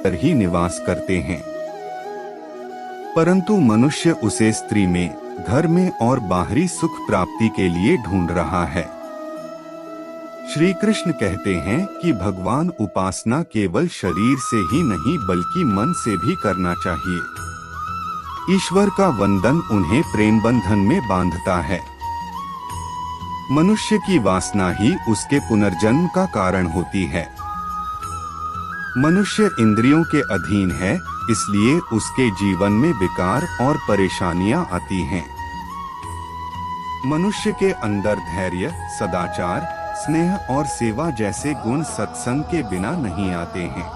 पर ही निवास करते हैं, परंतु मनुष्य उसे स्त्री में, घर में और बाहरी सुख प्राप्ति के लिए ढूंढ रहा है। श्री कृष्ण कहते हैं कि भगवान उपासना केवल शरीर से ही नहीं बल्कि मन से भी करना चाहिए। ईश्वर का वंदन उन्हें प्रेम बंधन में बांधता है। मनुष्य की वासना ही उसके पुनर्जन्म का कारण होती है। मनुष्य इंद्रियों के अधीन है, इसलिए उसके जीवन में विकार और परेशानियां आती हैं। मनुष्य के अंदर धैर्य, सदाचार, स्नेह और सेवा जैसे गुण सत्संग के बिना नहीं आते हैं।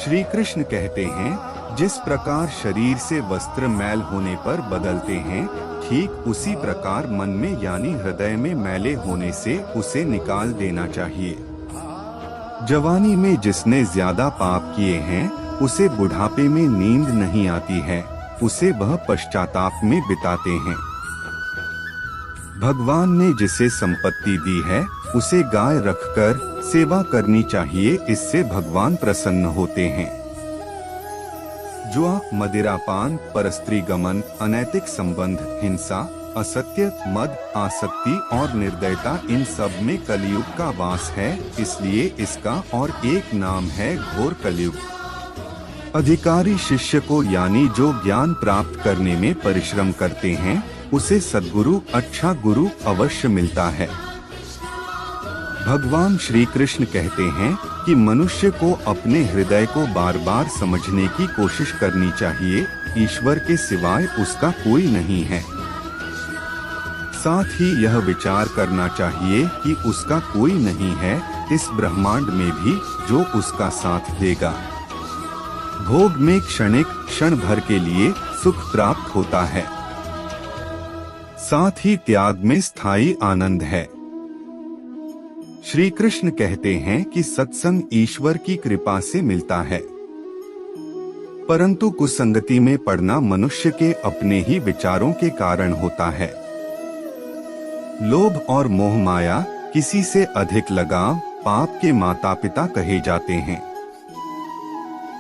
श्री कृष्ण कहते हैं, जिस प्रकार शरीर से वस्त्र मैल होने पर बदलते हैं, ठीक उसी प्रकार मन में यानी हृदय में मैले होने से उसे निकाल देना चाहिए। जवानी में जिसने ज्यादा पाप किए हैं, उसे बुढ़ापे में नींद नहीं आती है, उसे वह पश्चाताप में बिताते हैं। भगवान ने जिसे संपत्ति दी है, उसे गाय रखकर सेवा करनी चाहिए, इससे भगवान प्रसन्न होते हैं। जुआ, मदिरापान, परस्त्री गमन, अनैतिक संबंध, हिंसा, असत्य, मद, आसक्ति और निर्दयता, इन सब में कलयुग का वास है, इसलिए इसका और एक नाम है घोर कलयुग। अधिकारी शिष्य को यानी जो ज्ञान प्राप्त करने में परिश्रम करते हैं, उसे सद्गुरु, अच्छा गुरु अवश्य मिलता है। भगवान श्री कृष्ण कहते हैं कि मनुष्य को अपने हृदय को बार बार समझने की कोशिश करनी चाहिए, ईश्वर के सिवाय उसका कोई नहीं है। साथ ही यह विचार करना चाहिए कि उसका कोई नहीं है इस ब्रह्मांड में भी जो उसका साथ देगा। भोग में क्षणिक, क्षण भर के लिए सुख प्राप्त होता है, साथ ही त्याग में स्थायी आनंद है। श्री कृष्ण कहते हैं कि सत्संग ईश्वर की कृपा से मिलता है, परंतु कुसंगति में पड़ना मनुष्य के अपने ही विचारों के कारण होता है। लोभ और मोह माया, किसी से अधिक लगाव पाप के माता पिता कहे जाते हैं।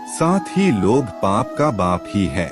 साथ ही लोभ पाप का बाप ही है।